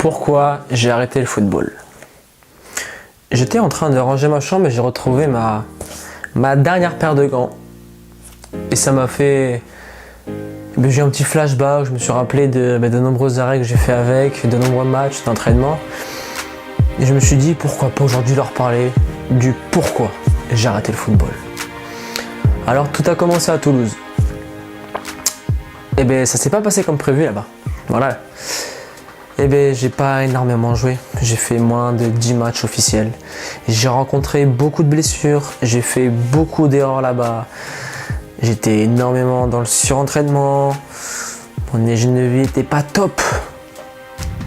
Pourquoi j'ai arrêté le football? J'étais en train de ranger ma chambre et j'ai retrouvé ma dernière paire de gants. Et ça m'a fait... J'ai eu un petit flashback, je me suis rappelé de nombreux arrêts que j'ai fait avec, de nombreux matchs d'entraînement. Et je me suis dit, pourquoi pas aujourd'hui leur parler du pourquoi j'ai arrêté le football. Alors tout a commencé à Toulouse. Et bien ça s'est pas passé comme prévu là-bas. Voilà. Et bien j'ai pas énormément joué. J'ai fait moins de 10 matchs officiels. J'ai rencontré beaucoup de blessures. J'ai fait beaucoup d'erreurs là-bas. J'étais énormément dans le surentraînement. Mon hygiène de vie n'était pas top.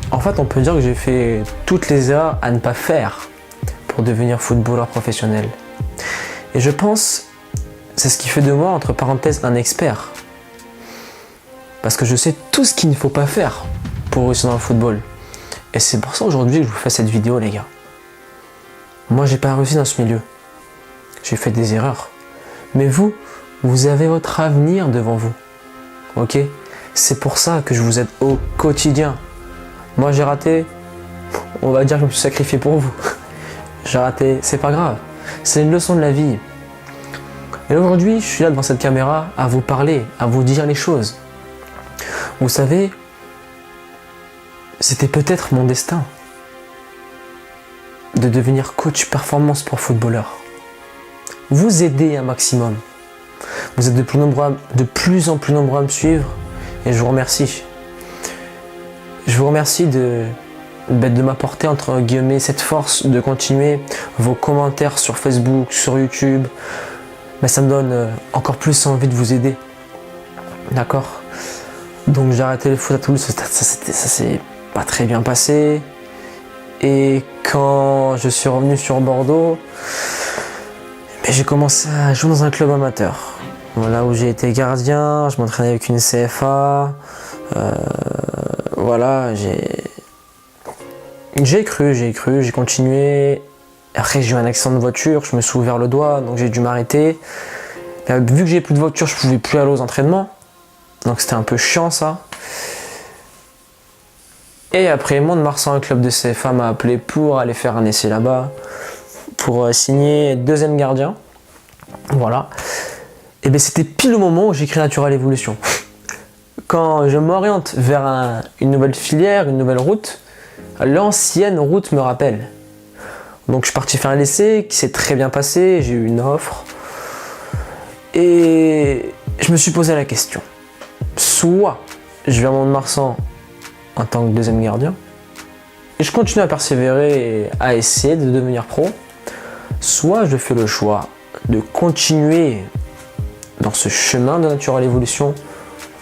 En fait, on peut dire que j'ai fait toutes les erreurs à ne pas faire pour devenir footballeur professionnel. Et je pense, c'est ce qui fait de moi, entre parenthèses, un expert. Parce que je sais tout ce qu'il ne faut pas faire pour réussir dans le football. Et c'est pour ça aujourd'hui que je vous fais cette vidéo, les gars. Moi, j'ai pas réussi dans ce milieu. J'ai fait des erreurs. Mais vous avez votre avenir devant vous. Ok? C'est pour ça que je vous aide au quotidien. Moi, j'ai raté. On va dire que je me suis sacrifié pour vous. J'ai raté, c'est pas grave. C'est une leçon de la vie. Et aujourd'hui, je suis là devant cette caméra à vous parler, à vous dire les choses. Vous savez, c'était peut-être mon destin de devenir coach performance pour footballeur. Vous aider un maximum. Vous êtes de plus en plus nombreux à me suivre et je vous remercie. Je vous remercie de m'apporter entre guillemets cette force de continuer vos commentaires sur Facebook, sur YouTube. Mais ça me donne encore plus envie de vous aider. D'accord? Donc j'ai arrêté le foot à Toulouse, ça s'est pas très bien passé. Et quand je suis revenu sur Bordeaux, j'ai commencé à jouer dans un club amateur. Voilà, où j'ai été gardien, je m'entraînais avec une CFA. Voilà, j'ai cru, j'ai continué. Après j'ai eu un accident de voiture, je me suis ouvert le doigt, donc j'ai dû m'arrêter. Vu que j'ai plus de voiture, je pouvais plus aller aux entraînements. Donc c'était un peu chiant ça. Et après, Mont-de-Marsan, un club de CFA m'a appelé pour aller faire un essai là-bas, pour signer deuxième gardien. Voilà. Et bien c'était pile au moment où j'ai créé Natural Evolution. Quand je m'oriente vers une nouvelle filière, une nouvelle route, l'ancienne route me rappelle. Donc je suis parti faire un essai qui s'est très bien passé, j'ai eu une offre. Et je me suis posé la question. Soit je vais à Mont-de-Marsan en tant que deuxième gardien, et je continue à persévérer et à essayer de devenir pro, soit je fais le choix de continuer dans ce chemin de Natural Evolution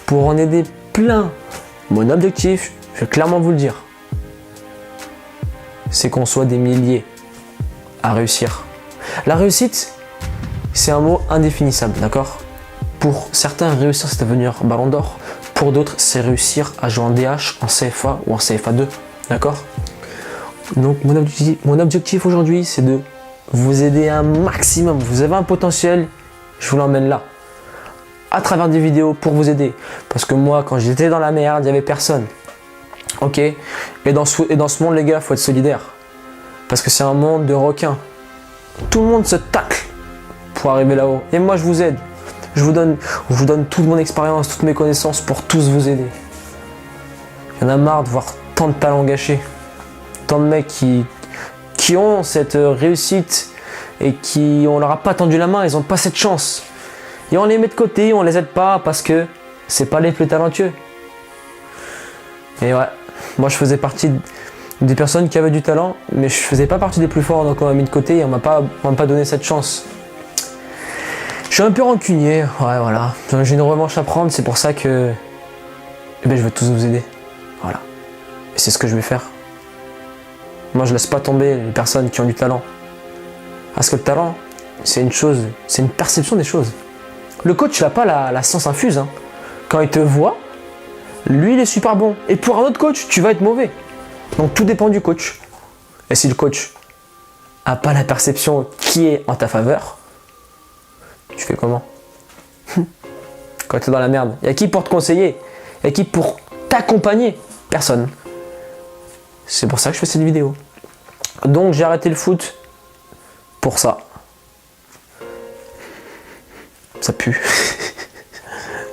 pour en aider plein. Mon objectif, je vais clairement vous le dire, c'est qu'on soit des milliers à réussir. La réussite, c'est un mot indéfinissable, d'accord? Pour certains, réussir, c'est devenir ballon d'or. Pour d'autres, c'est réussir à jouer en DH, en CFA ou en CFA 2, d'accord? Donc, mon objectif aujourd'hui, c'est de vous aider un maximum. Vous avez un potentiel, je vous l'emmène là. À travers des vidéos pour vous aider. Parce que moi, quand j'étais dans la merde, il n'y avait personne. Ok? Et dans ce monde, les gars, il faut être solidaire. Parce que c'est un monde de requins. Tout le monde se tacle pour arriver là-haut. Et moi, je vous aide. Je vous donne toute mon expérience, toutes mes connaissances pour tous vous aider. Il y en a marre de voir tant de talents gâchés. Tant de mecs qui ont cette réussite et on leur a pas tendu la main, ils n'ont pas cette chance. Et on les met de côté, on les aide pas parce que c'est pas les plus talentueux. Et ouais, moi je faisais partie des personnes qui avaient du talent, mais je faisais pas partie des plus forts, donc on m'a mis de côté et on m'a pas donné cette chance. Je suis un peu rancunier, ouais voilà. J'ai une revanche à prendre, c'est pour ça que je veux tous vous aider. Voilà. Et c'est ce que je vais faire. Moi je laisse pas tomber les personnes qui ont du talent. Parce que le talent, c'est une chose, c'est une perception des choses. Le coach, il n'a pas la science infuse. Hein. Quand il te voit, lui, il est super bon. Et pour un autre coach, tu vas être mauvais. Donc tout dépend du coach. Et si le coach n'a pas la perception qui est en ta faveur, tu fais comment? Quand tu es dans la merde, il y a qui pour te conseiller? Il y a qui pour t'accompagner? Personne. C'est pour ça que je fais cette vidéo. Donc j'ai arrêté le foot pour ça. Ça pue.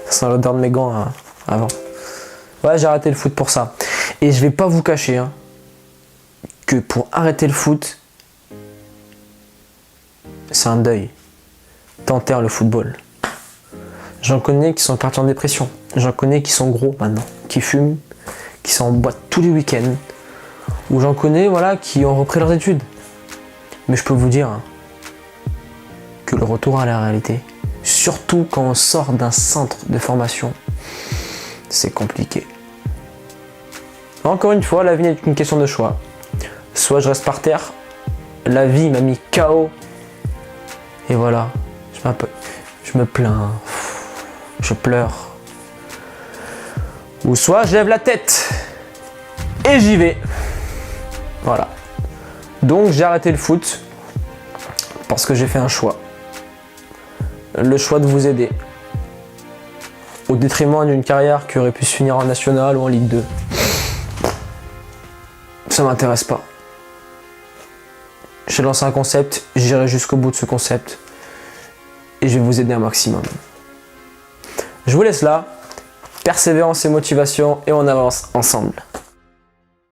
Ça sent l'odeur de mes gants avant. Ouais, j'ai arrêté le foot pour ça. Et je vais pas vous cacher que pour arrêter le foot, c'est un deuil. T'enterres le football. J'en connais qui sont partis en dépression. J'en connais qui sont gros maintenant, qui fument, qui sont en boîte tous les week-ends. Ou j'en connais voilà, qui ont repris leurs études. Mais je peux vous dire que le retour à la réalité, surtout quand on sort d'un centre de formation, c'est compliqué. Encore une fois, la vie n'est qu'une question de choix. Soit je reste par terre, la vie m'a mis KO, et voilà, je me plains, je pleure. Ou soit je lève la tête, et j'y vais. Voilà. Donc j'ai arrêté le foot, parce que j'ai fait un choix. Le choix de vous aider. Au détriment d'une carrière qui aurait pu se finir en national ou en Ligue 2. Ça m'intéresse pas. J'ai lancé un concept, j'irai jusqu'au bout de ce concept. Et je vais vous aider un maximum. Je vous laisse là. Persévérance et motivation et on avance ensemble.